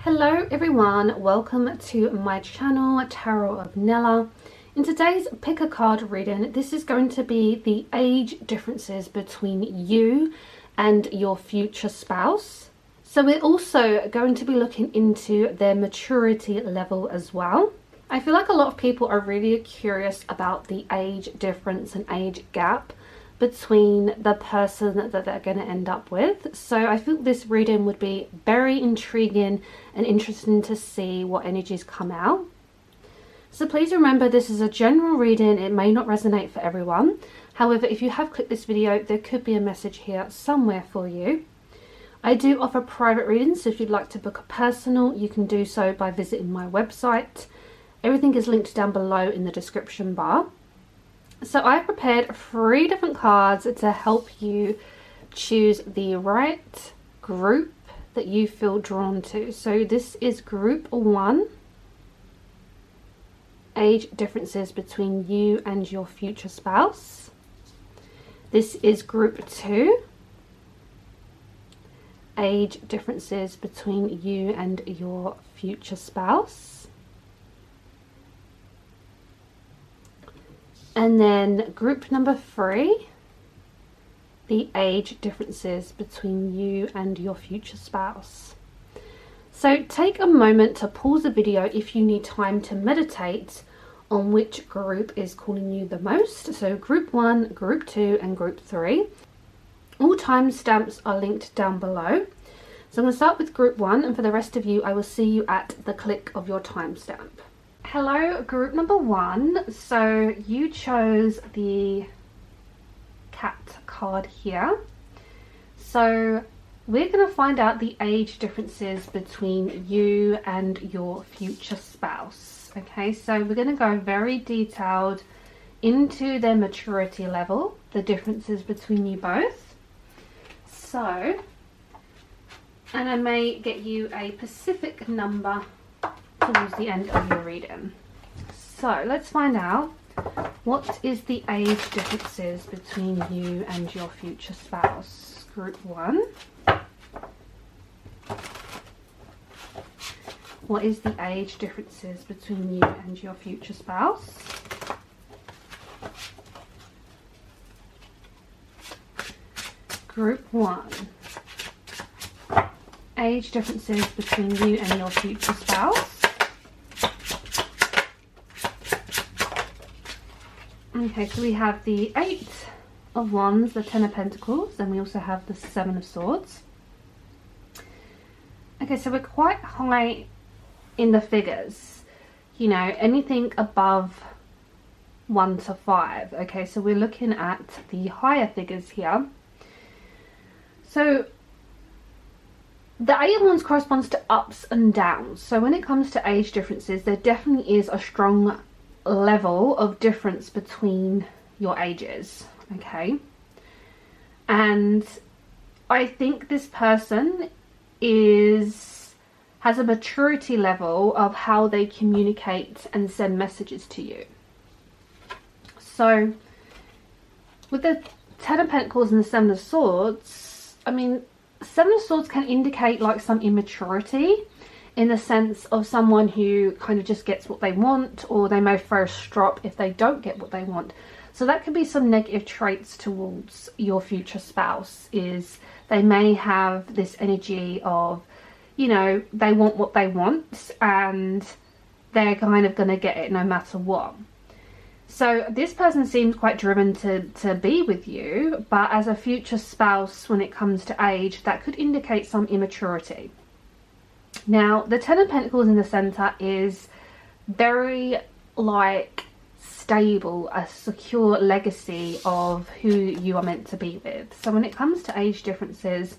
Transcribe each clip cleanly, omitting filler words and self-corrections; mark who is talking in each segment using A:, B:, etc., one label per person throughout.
A: Hello everyone, welcome to my channel, Tarot of Nella. In today's pick a card reading, this is going to be the age differences between you and your future spouse. So we're also going to be looking into their maturity level as well. I feel like a lot of people are really curious about the age difference and age gap between the person that they're going to end up with. So I think this reading would be very intriguing and interesting to see what energies come out. So please remember, this is a general reading. It may not resonate for everyone. However, if you have clicked this video, there could be a message here somewhere for you. I do offer private readings, so if you'd like to book a personal, you can do so by visiting my website. Everything is linked down below in the description bar. So I've prepared 3 different cards to help you choose the right group that you feel drawn to. So this is group 1, age differences between you and your future spouse. This is group 2, age differences between you and your future spouse. And then group number 3, the age differences between you and your future spouse. So take a moment to pause the video if you need time to meditate on which group is calling you the most. So group 1, group 2 and group 3. All timestamps are linked down below. So I'm going to start with group 1, and for the rest of you I will see you at the click of your timestamp. Hello group number 1, so you chose the cat card here. So we're going to find out the age differences between you and your future spouse. Okay, so we're going to go very detailed into their maturity level, the differences between you both. So, and I may get you a specific number towards the end of your reading. So let's find out, what is the age differences between you and your future spouse? Group 1. What is the age differences between you and your future spouse? Group 1. Age differences between you and your future spouse. Okay, so we have the 8 of Wands, the 10 of Pentacles, and we also have the 7 of Swords. Okay, so we're quite high in the figures, you know, anything above 1 to 5. Okay, so we're looking at the higher figures here. So the 8 of Wands corresponds to ups and downs. So when it comes to age differences, there definitely is a strong level of difference between your ages. Okay, and I think this person has a maturity level of how they communicate and send messages to you. So with the 10 of Pentacles and the 7 of Swords, I mean, 7 of Swords can indicate like some immaturity, in the sense of someone who kind of just gets what they want, or they may throw a strop if they don't get what they want. So that could be some negative traits towards your future spouse, is they may have this energy of, you know, they want what they want and they're kind of going to get it no matter what. So this person seems quite driven to be with you, but as a future spouse, when it comes to age, that could indicate some immaturity. Now, the 10 of Pentacles in the center is very like stable, a secure legacy of who you are meant to be with. So when it comes to age differences,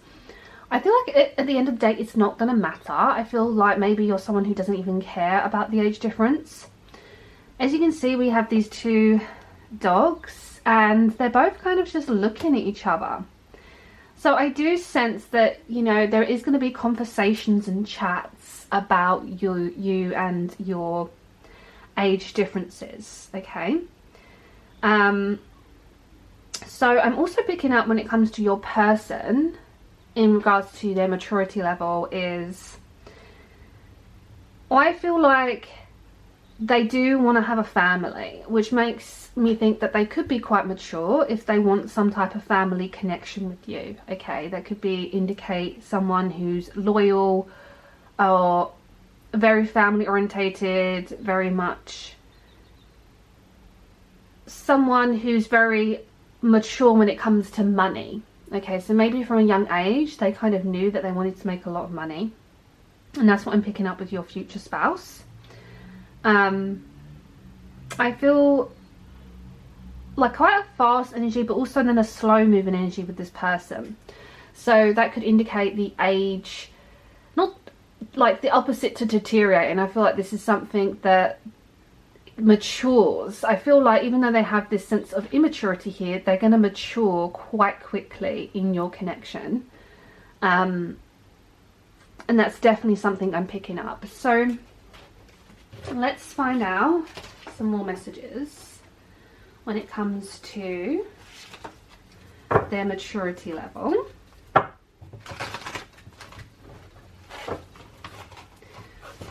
A: I feel like at the end of the day, it's not going to matter. I feel like maybe you're someone who doesn't even care about the age difference. As you can see, we have these 2 dogs and they're both kind of just looking at each other. So I do sense that, you know, there is going to be conversations and chats about you and your age differences. Okay. So I'm also picking up, when it comes to your person, in regards to their maturity level, is I feel like they do want to have a family, which makes me think that they could be quite mature if they want some type of family connection with you. Okay, that could be indicate someone who's loyal or very family orientated, very much someone who's very mature when it comes to money. Okay, so maybe from a young age they kind of knew that they wanted to make a lot of money, and that's what I'm picking up with your future spouse. I feel like quite a fast energy, but also then a slow moving energy with this person. So that could indicate the age, not like the opposite to deteriorate. And I feel like this is something that matures. I feel like even though they have this sense of immaturity here, they're going to mature quite quickly in your connection. And that's definitely something I'm picking up. So let's find out some more messages when it comes to their maturity level.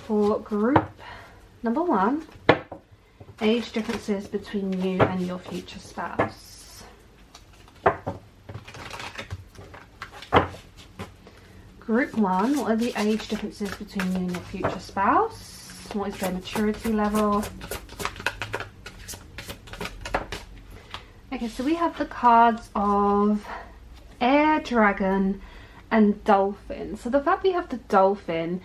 A: For group number 1, age differences between you and your future spouse. Group 1, what are the age differences between you and your future spouse? What is their maturity level? Okay, so we have the cards of Air, Dragon and Dolphin. So the fact we have the Dolphin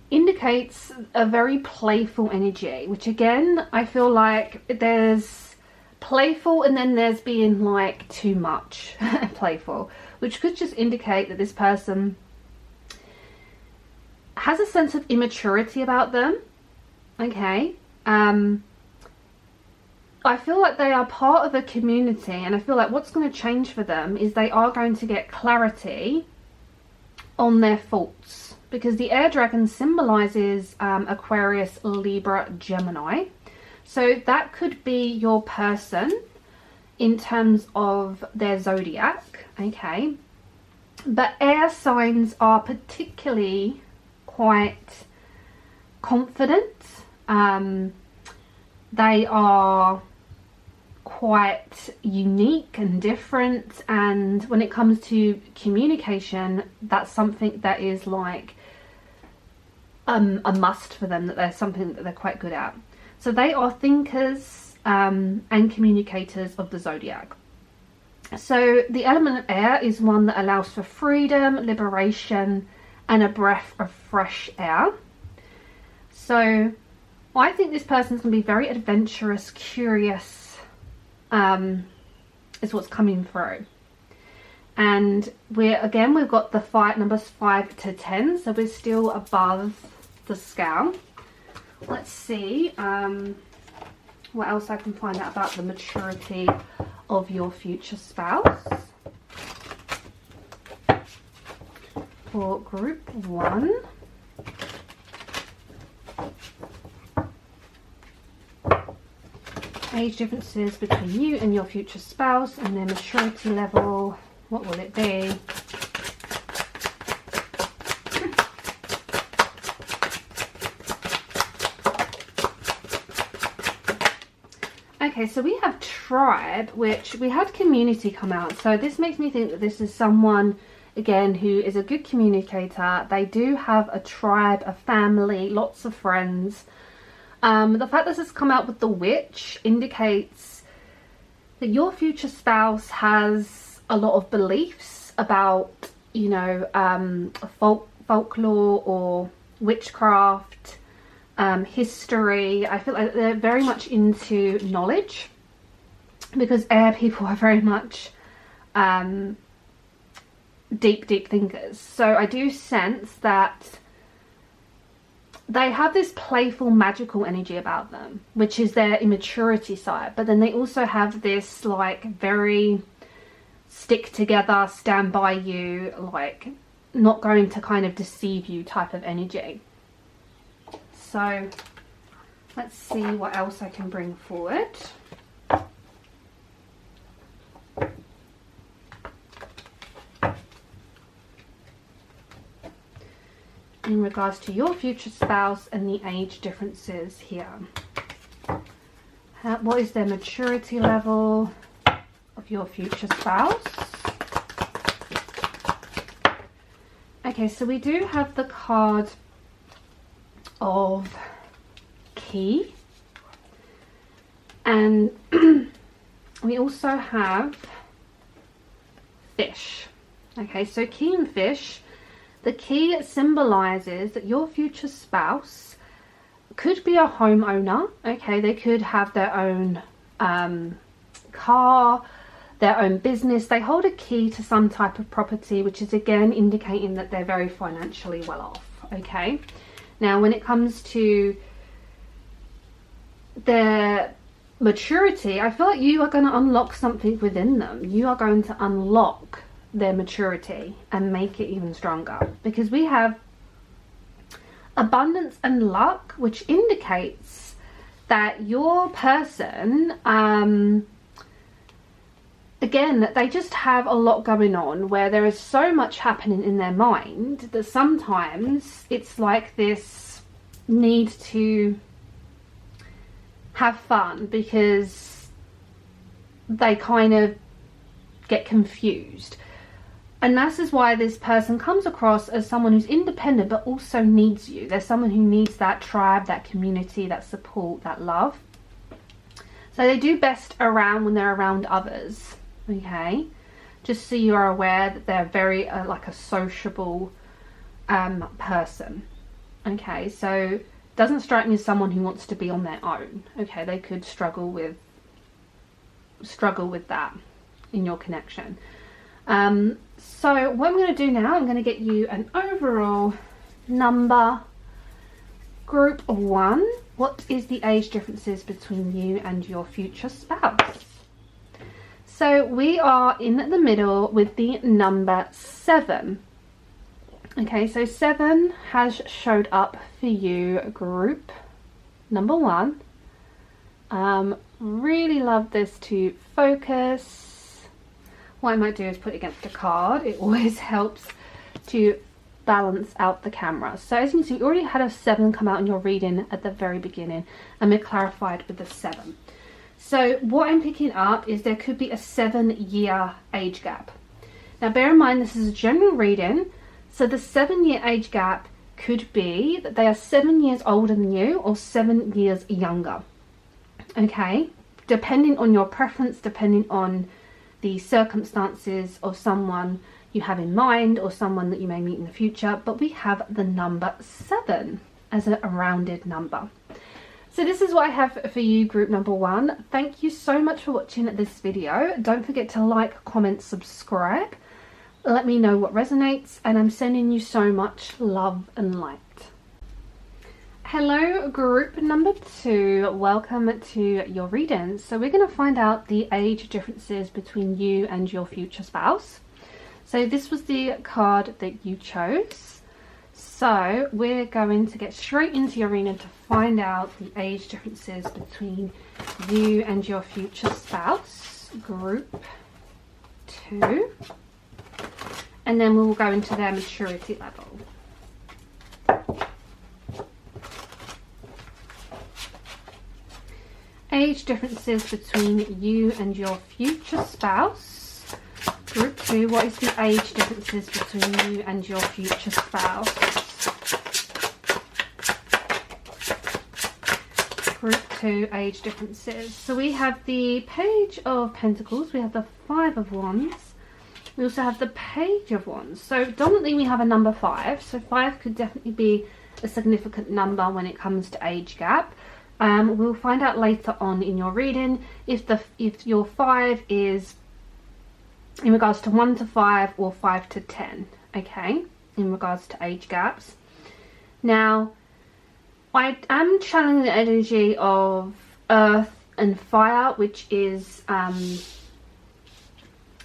A: indicates a very playful energy, which again, I feel like there's playful and then there's being like too much playful, which could just indicate that this person has a sense of immaturity about them. Okay, I feel like they are part of a community, and I feel like what's going to change for them is they are going to get clarity on their faults, because the air dragon symbolizes Aquarius, Libra, Gemini. So that could be your person in terms of their zodiac. Okay, but air signs are particularly quite confident. They are quite unique and different, and when it comes to communication, that's something that is like a must for them, that there's something that they're quite good at. So they are thinkers and communicators of the zodiac. So the element of air is one that allows for freedom, liberation and a breath of fresh air. So I think this person's going to be very adventurous, curious, is what's coming through. And we've got the numbers 5 to 10, so we're still above the scale. Let's see what else I can find out about the maturity of your future spouse. For group 1. Age differences between you and your future spouse and their maturity level. What will it be? Okay, so we have tribe, which we had community come out. So this makes me think that this is someone, again, who is a good communicator. They do have a tribe, a family, lots of friends. The fact that this has come out with the witch indicates that your future spouse has a lot of beliefs about, you know, folklore or witchcraft, history. I feel like they're very much into knowledge, because air people are very much deep thinkers. So I do sense that they have this playful, magical energy about them, which is their immaturity side. But then they also have this like very stick together, stand by you, like not going to kind of deceive you type of energy. So let's see what else I can bring forward. in regards to your future spouse and the age differences here. What is their maturity level of your future spouse? Okay, so we do have the card of key, and we also have fish. Okay, so key and fish. The key symbolizes that your future spouse could be a homeowner. Okay, they could have their own car, their own business. They hold a key to some type of property, which is again indicating that they're very financially well off. Okay, now when it comes to their maturity, I feel like you are going to unlock something within them. You are going to unlock their maturity and make it even stronger, because we have abundance and luck, which indicates that your person again, that they just have a lot going on, where there is so much happening in their mind that sometimes it's like this need to have fun, because they kind of get confused. And this is why this person comes across as someone who's independent but also needs you. There's someone who needs that tribe, that community, that support, that love. So they do best around when they're around others. Okay, just so you are aware that they're very like a sociable person. Okay, so doesn't strike me as someone who wants to be on their own. Okay, they could struggle with that in your connection. So what I'm going to do now, I'm going to get you an overall number. Group 1, what is the age differences between you and your future spouse? So we are in the middle with the number 7. Okay, so 7 has showed up for you, group number 1. Really love this to focus. What I might do is put it against a card. It always helps to balance out the camera. So as you can see, you already had a 7 come out in your reading at the very beginning, and we're clarified with the 7. So what I'm picking up is there could be a 7-year age gap. Now bear in mind, this is a general reading, so the 7-year age gap could be that they are 7 years older than you or 7 years younger. Okay, depending on your preference, depending on the circumstances of someone you have in mind or someone that you may meet in the future, but we have the number 7 as a rounded number. So this is what I have for you, group number 1. Thank you so much for watching this video. Don't forget to like, comment, subscribe. Let me know what resonates, and I'm sending you so much love and light. Hello, group number 2. Welcome to your reading. So we're going to find out the age differences between you and your future spouse. So this was the card that you chose. So we're going to get straight into your reading to find out the age differences between you and your future spouse, group 2. And then we will go into their maturity level. Age differences between you and your future spouse. Group 2, what is the age differences between you and your future spouse? Group 2, age differences. So we have the Page of Pentacles, we have the 5 of Wands, we also have the Page of Wands. So dominantly we have a number 5, so 5 could definitely be a significant number when it comes to age gap. We'll find out later on in your reading if your 5 is in regards to 1 to 5 or 5 to 10, okay, in regards to age gaps. Now, I am channeling the energy of Earth and Fire, which is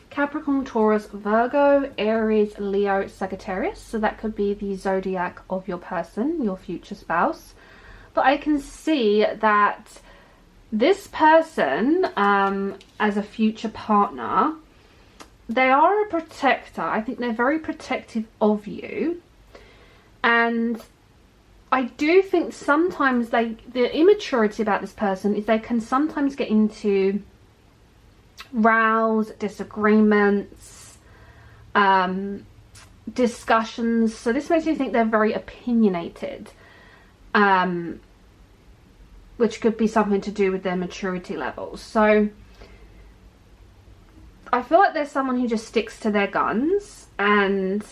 A: Capricorn, Taurus, Virgo, Aries, Leo, Sagittarius. So that could be the zodiac of your person, your future spouse. But I can see that this person, as a future partner, they are a protector. I think they're very protective of you. And I do think sometimes the immaturity about this person is they can sometimes get into rows, disagreements, discussions. So this makes me think they're very opinionated, which could be something to do with their maturity levels. So I feel like there's someone who just sticks to their guns, and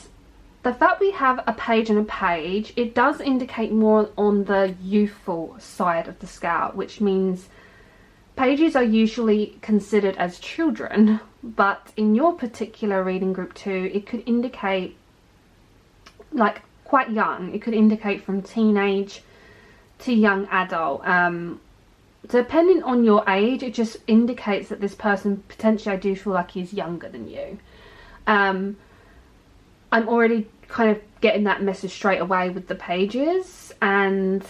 A: the fact we have a page and a page, it does indicate more on the youthful side of the scale, which means pages are usually considered as children, but in your particular reading group 2, it could indicate like quite young. It could indicate from teenage to young adult. Depending on your age, it just indicates that this person potentially, I do feel like, he's younger than you. I'm already kind of getting that message straight away with the pages, and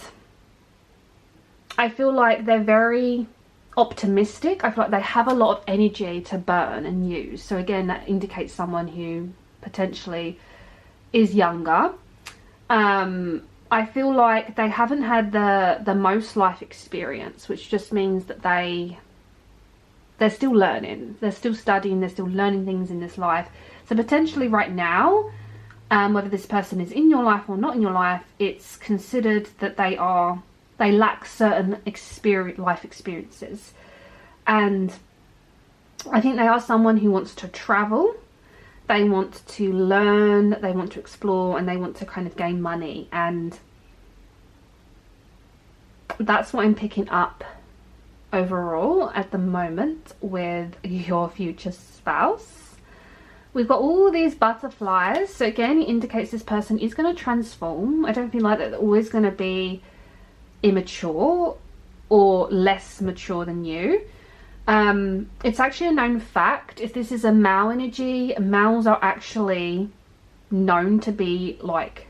A: I feel like they're very optimistic. I feel like they have a lot of energy to burn and use. So again, that indicates someone who potentially is younger. I feel like they haven't had the most life experience, which just means that they're still learning, they're still studying, they're still learning things in this life. So potentially right now, whether this person is in your life or not in your life, it's considered that they lack certain life experiences. And I think they are someone who wants to travel, they want to learn, they want to explore, and they want to kind of gain money. And that's what I'm picking up overall at the moment with your future spouse. We've got all these butterflies, so again it indicates this person is going to transform. I don't feel like they're always going to be immature or less mature than you. It's actually a known fact, if this is a male energy, males are actually known to be like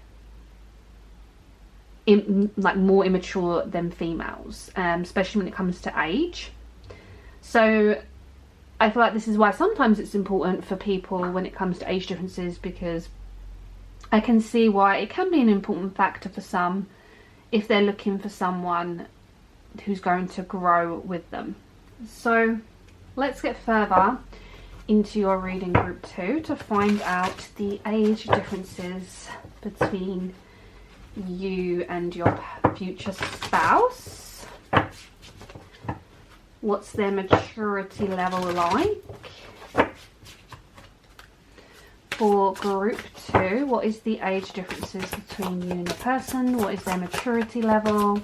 A: more immature than females, especially when it comes to age. So I feel like this is why sometimes it's important for people when it comes to age differences, because I can see why it can be an important factor for some if they're looking for someone who's going to grow with them. So let's get further into your reading group 2 to find out the age differences between you and your future spouse. What's their maturity level like? For group 2, what is the age differences between you and your person? What is their maturity level?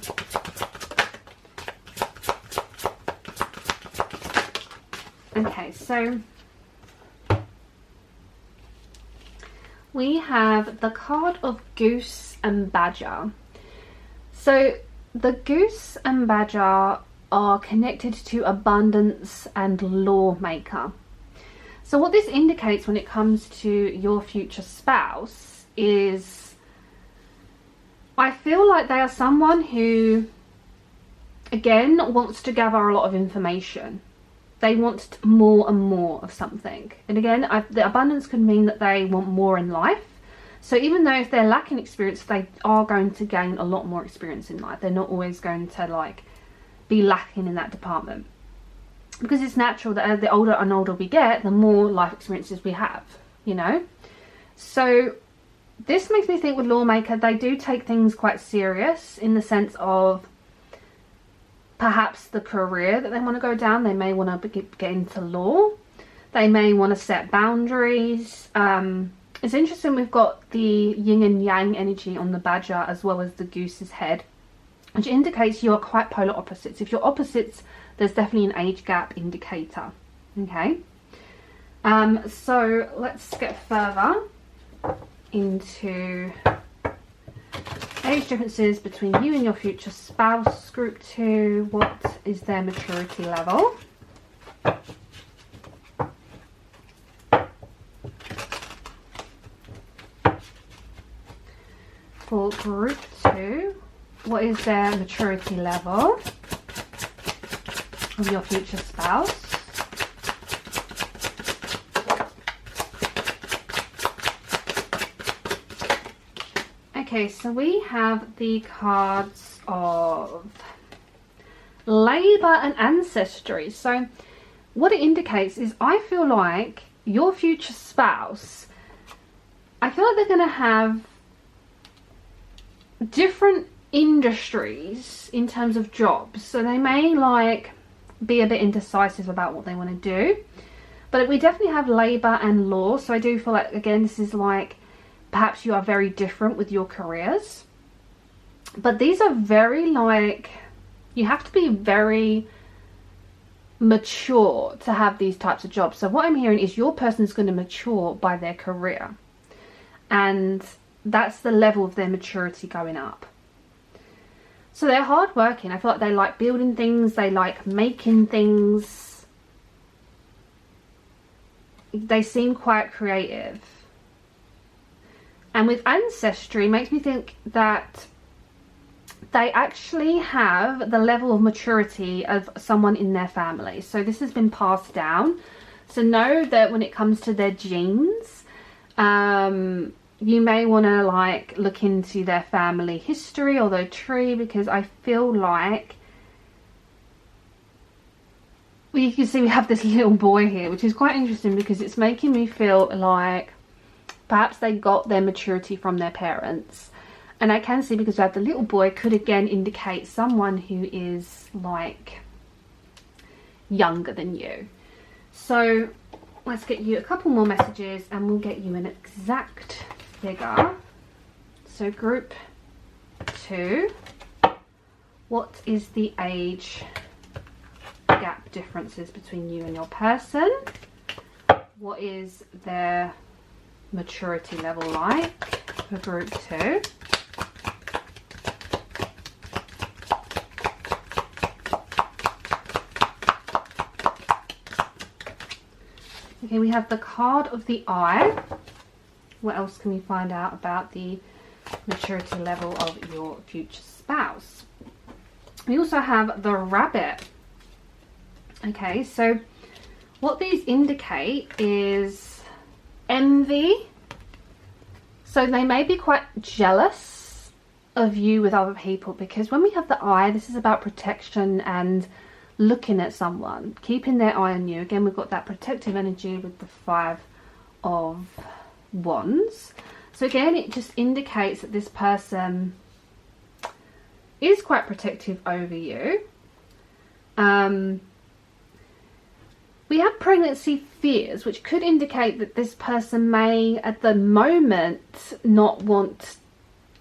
A: Okay, so we have the card of Goose and Badger. So the Goose and Badger are connected to abundance and lawmaker. So what this indicates when it comes to your future spouse is, I feel like they are someone who, again, wants to gather a lot of information. They want more and more of something. And again, the abundance could mean that they want more in life. So even though if they're lacking experience, they are going to gain a lot more experience in life. They're not always going to like be lacking in that department. Because it's natural that the older and older we get, the more life experiences we have, you know. So this makes me think with lawmaker, they do take things quite serious in the sense of perhaps the career that they want to go down. They may want to get into law. They may want to set boundaries. It's interesting, we've got the yin and yang energy on the badger as well as the goose's head, which indicates you are quite polar opposites. If you're opposites, there's definitely an age gap indicator. Okay, so let's get further into age differences between you and your future spouse. Group 2, what is their maturity level? For group 2, what is their maturity level of your future spouse? Okay, so we have the cards of labor and ancestry. So what it indicates is, I feel like your future spouse, I feel like they're going to have different industries in terms of jobs. So they may like be a bit indecisive about what they want to do, but we definitely have labor and law. So I do feel like, again, this is like perhaps you are very different with your careers, but these are very like, you have to be very mature to have these types of jobs. So what I'm hearing is your person is going to mature by their career, and that's the level of their maturity going up. So they're hardworking. I feel like they like building things, they like making things, they seem quite creative. And with ancestry, makes me think that they actually have the level of maturity of someone in their family. So this has been passed down. So know that when it comes to their genes, you may want to like look into their family history or their tree, because I feel like, well, you can see we have this little boy here, which is quite interesting because it's making me feel like perhaps they got their maturity from their parents. And I can see, because I have the little boy, could again indicate someone who is like younger than you. So let's get you a couple more messages and we'll get you an exact figure. So group 2, what is the age gap differences between you and your person? What is their maturity level like for group 2? Okay, we have the card of the eye. What else can we find out about the maturity level of your future spouse? We also have the rabbit. Okay, so what these indicate is envy. So they may be quite jealous of you with other people, because when we have the eye, this is about protection and looking at someone, keeping their eye on you. Again, we've got that protective energy with the 5 of Wands. So again, it just indicates that this person is quite protective over you. We have pregnancy fears, which could indicate that this person may at the moment not want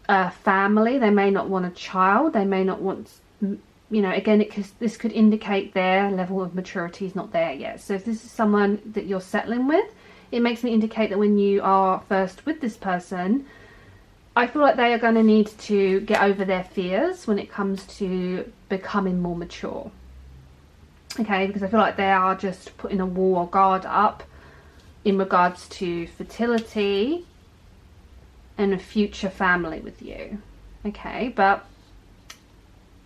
A: a family. They may not want a child. They may not want, you know, again, this could indicate their level of maturity is not there yet. So if this is someone that you're settling with, it makes me indicate that when you are first with this person, I feel like they are going to need to get over their fears when it comes to becoming more mature. Okay, because I feel like they are just putting a wall or guard up in regards to fertility and a future family with you. Okay, but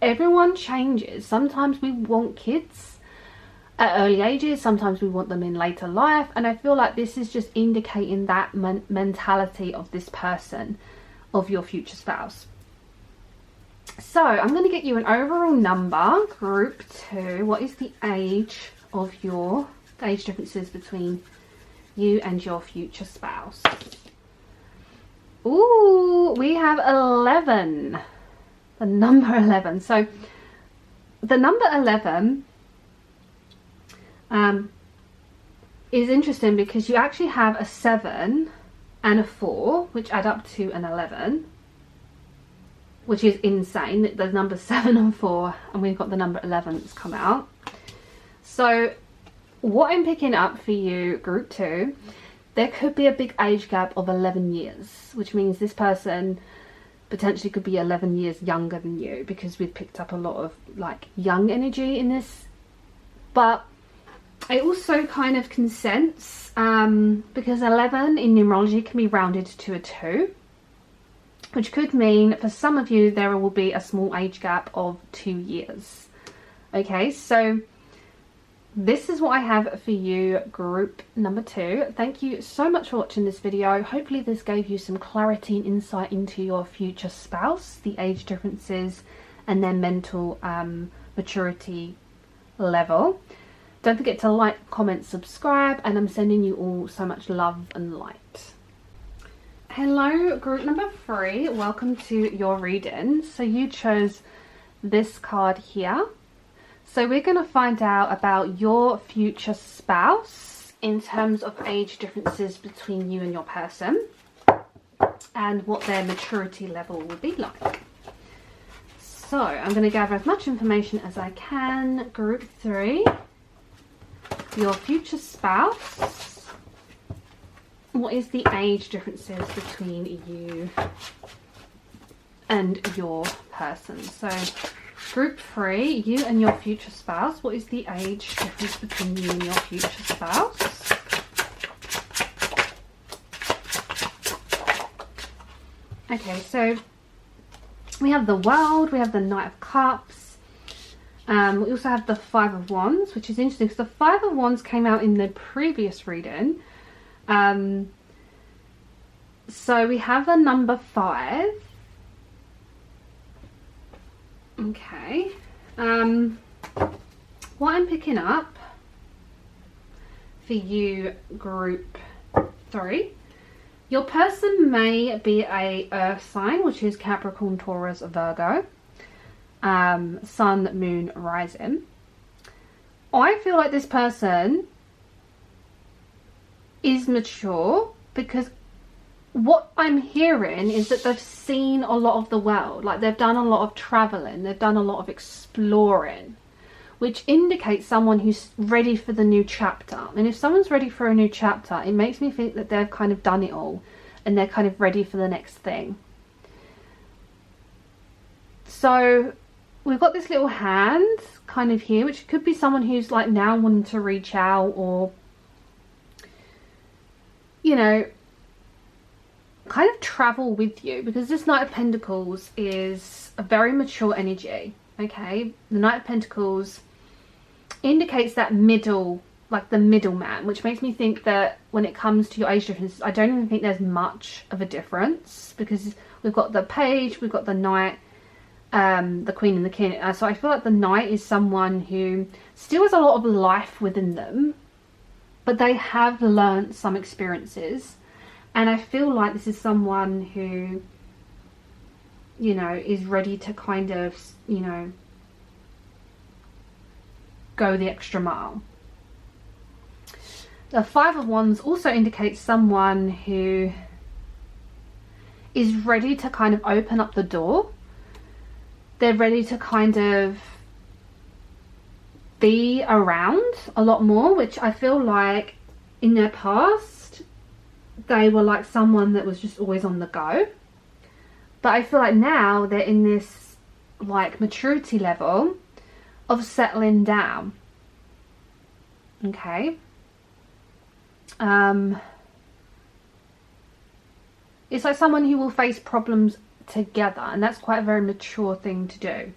A: everyone changes. Sometimes we want kids at early ages, sometimes we want them in later life, and I feel like this is just indicating that mentality of this person, of your future spouse. So I'm going to get you an overall number, group 2. What is the age of the age differences between you and your future spouse? Ooh, we have 11. The number 11. So the number 11 is interesting because you actually have a 7 and a 4, which add up to an 11, which is insane. The number 7 and 4, and we've got the number 11 that's come out. So what I'm picking up for you, group 2, there could be a big age gap of 11 years, which means this person potentially could be 11 years younger than you, because we've picked up a lot of like young energy in this. But I also kind of can sense, because 11 in numerology can be rounded to a 2, which could mean for some of you there will be a small age gap of 2 years. Okay, so this is what I have for you, group number 2. Thank you so much for watching this video. Hopefully this gave you some clarity and insight into your future spouse, the age differences and their mental maturity level. Don't forget to like, comment, subscribe, and I'm sending you all so much love and light. Hello, group number 3. Welcome to your reading. So you chose this card here. So we're going to find out about your future spouse in terms of age differences between you and your person and what their maturity level will be like. So I'm going to gather as much information as I can. Group 3, your future spouse. What is the age differences between you and your person? So group 3, you and your future spouse. What is the age difference between you and your future spouse? Okay, so we have the World, we have the Knight of Cups. We also have the 5 of Wands, which is interesting because the 5 of Wands came out in the previous reading. So we have the number 5. Okay. What I'm picking up for you, group 3, your person may be a earth sign, which is Capricorn, Taurus, Virgo, Sun, Moon, Rising. I feel like this person is mature because what I'm hearing is that they've seen a lot of the world. Like, they've done a lot of traveling, they've done a lot of exploring, which indicates someone who's ready for the new chapter. And if someone's ready for a new chapter, it makes me think that they've kind of done it all and they're kind of ready for the next thing. So we've got this little hand kind of here, which could be someone who's like now wanting to reach out, or, you know, kind of travel with you, because this Knight of Pentacles is a very mature energy. Okay, the Knight of Pentacles indicates that middle, like the middleman, which makes me think that when it comes to your age differences, I don't even think there's much of a difference, because we've got the Page, we've got the Knight, the Queen and the King. So I feel like the Knight is someone who still has a lot of life within them, but they have learned some experiences. And I feel like this is someone who, you know, is ready to kind of, you know, go the extra mile. The 5 of Wands also indicates someone who is ready to kind of open up the door. They're ready to kind of be around a lot more, which I feel like in their past, they were like someone that was just always on the go. But I feel like now they're in this like maturity level of settling down. Okay. It's like someone who will face problems together, and that's quite a very mature thing to do.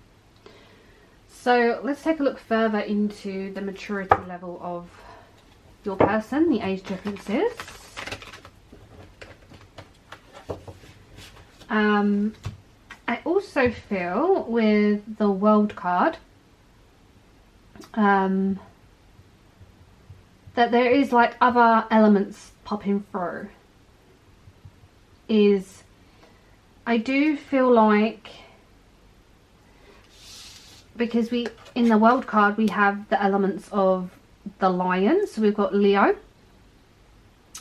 A: So let's take a look further into the maturity level of your person, the age differences. I also feel with the World card that there is like other elements popping through. I do feel like, because in the World card we have the elements of the Lion, so we've got Leo,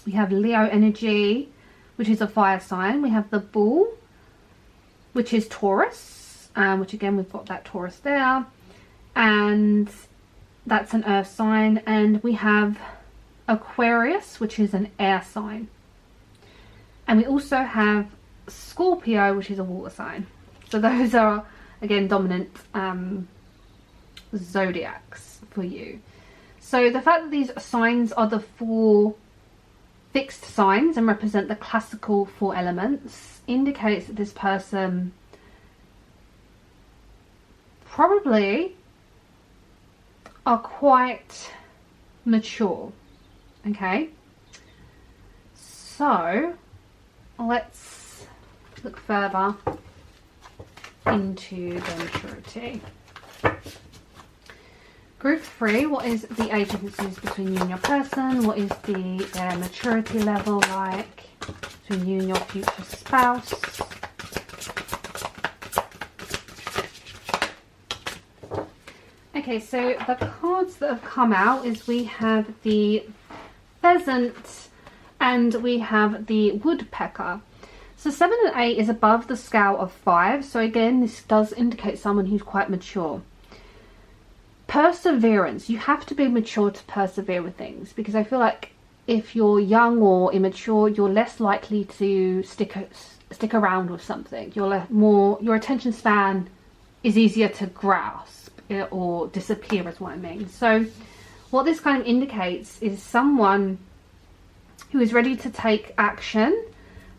A: we have Leo energy, which is a fire sign. We have the Bull, which is Taurus, which again we've got that Taurus there, and that's an earth sign. And we have Aquarius, which is an air sign, and we also have Scorpio, which is a water sign. So those are again dominant zodiacs for you. So the fact that these signs are the 4 fixed signs and represent the classical 4 elements indicates that this person probably are quite mature. Okay, so let's look further into the maturity. Group 3, what is the age differences between you and your person? What is their maturity level like between you and your future spouse? Okay, so the cards that have come out is we have the pheasant and we have the woodpecker. So 7 and 8 is above the scale of 5. So again, this does indicate someone who's quite mature. Perseverance. You have to be mature to persevere with things, because I feel like if you're young or immature, you're less likely to stick around with something. Your attention span is easier to grasp or disappear, is what I mean. So what this kind of indicates is someone who is ready to take action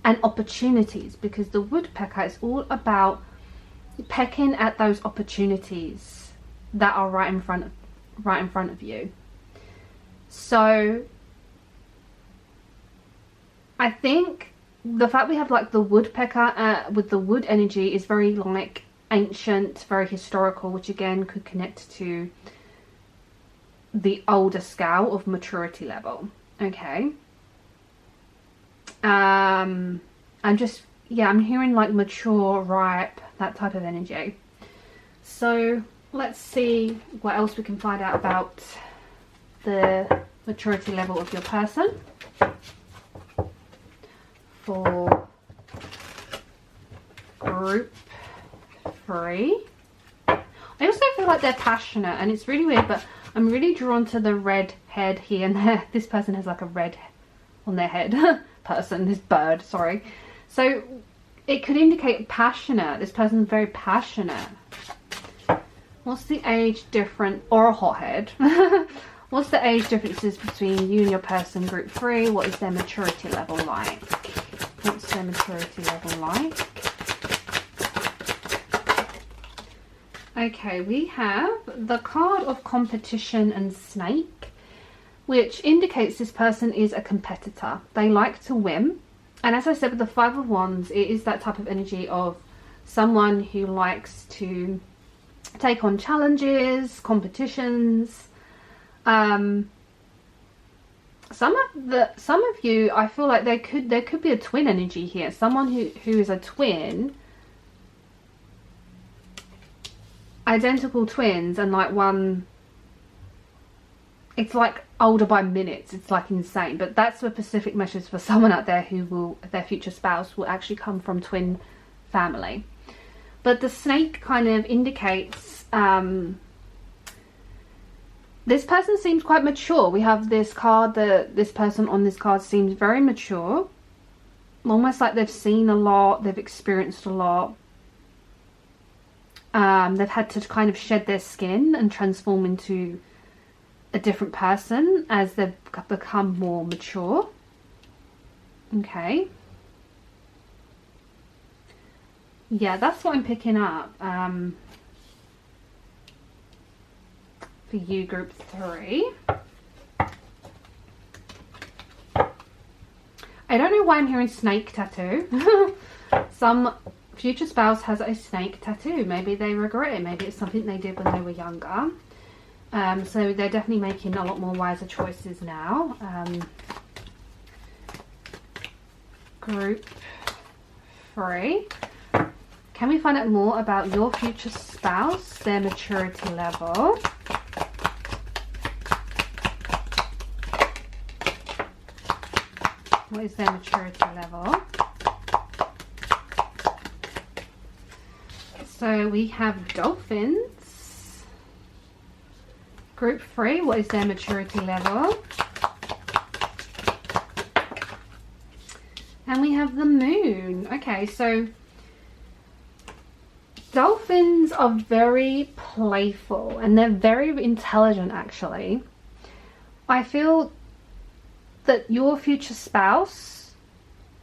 A: and opportunities, because the woodpecker is all about pecking at those opportunities that are right in front of you. So I think the fact we have like the woodpecker with the wood energy is very like ancient, very historical, which again could connect to the older scale of maturity level. Okay. I'm hearing like mature, ripe, that type of energy. So let's see what else we can find out about the maturity level of your person for group 3. I also feel like they're passionate, and it's really weird, but I'm really drawn to the red head here and there. This person has like a red on their head. This bird, sorry. So it could indicate passionate. This person's very passionate. What's the age difference, or a hothead? What's the age differences between you and your person, group 3? What is their maturity level like? What's their maturity level like? Okay, we have the card of competition and snake, which indicates this person is a competitor. They like to win. And as I said with the 5 of Wands, it is that type of energy of someone who likes to take on challenges, competitions. Some of you, I feel like there could be a twin energy here. Someone who is a twin, identical twins, and like one, it's like older by minutes. It's like insane. But that's a specific message for someone out there who will, their future spouse will actually come from twin family. But the snake kind of indicates this person seems quite mature. We have this card that this person on this card seems very mature, almost like they've seen a lot, they've experienced a lot. They've had to kind of shed their skin and transform into a different person as they've become more mature. Okay. Yeah, that's what I'm picking up for you, group 3. I don't know why I'm hearing snake tattoo. Some future spouse has a snake tattoo. Maybe they regret it. Maybe it's something they did when they were younger. So they're definitely making a lot more wiser choices now. Group 3. Can we find out more about your future spouse, their maturity level? What is their maturity level? So we have dolphins. Group 3, what is their maturity level? And we have the moon. Okay, so dolphins are very playful and they're very intelligent actually. I feel that your future spouse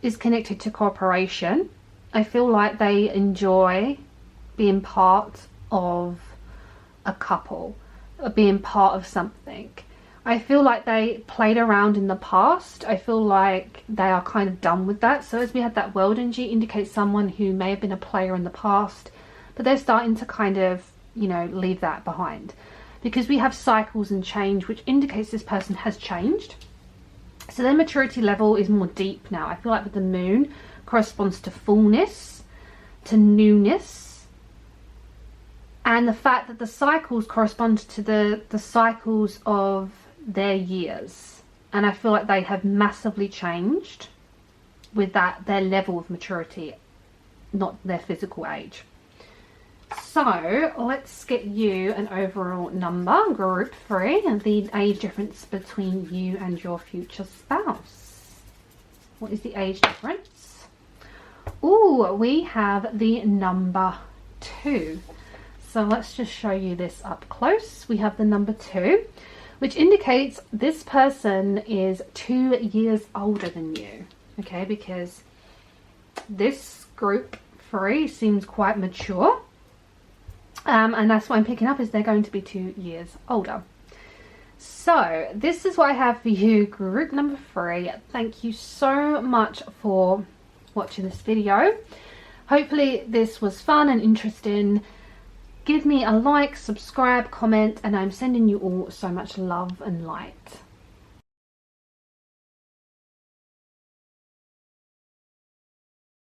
A: is connected to cooperation. I feel like they enjoy being part of a couple, being part of something. I feel like they played around in the past. I feel like they are kind of done with that. So as we had that world energy, indicates someone who may have been a player in the past, but they're starting to kind of, you know, leave that behind. Because we have cycles and change, which indicates this person has changed. So their maturity level is more deep now. I feel like with the moon corresponds to fullness, to newness, and the fact that the cycles correspond to the cycles of their years. And I feel like they have massively changed with that, their level of maturity, not their physical age. So let's get you an overall number, group 3, and the age difference between you and your future spouse. What is the age difference? Oh, we have the number 2. So let's just show you this up close. We have the number 2, which indicates this person is 2 years older than you. Okay, because this group 3 seems quite mature. And that's what I'm picking up, is they're going to be 2 years older. So this is what I have for you, group number 3. Thank you so much for watching this video. Hopefully this was fun and interesting. Give me a like, subscribe, comment, and I'm sending you all so much love and light.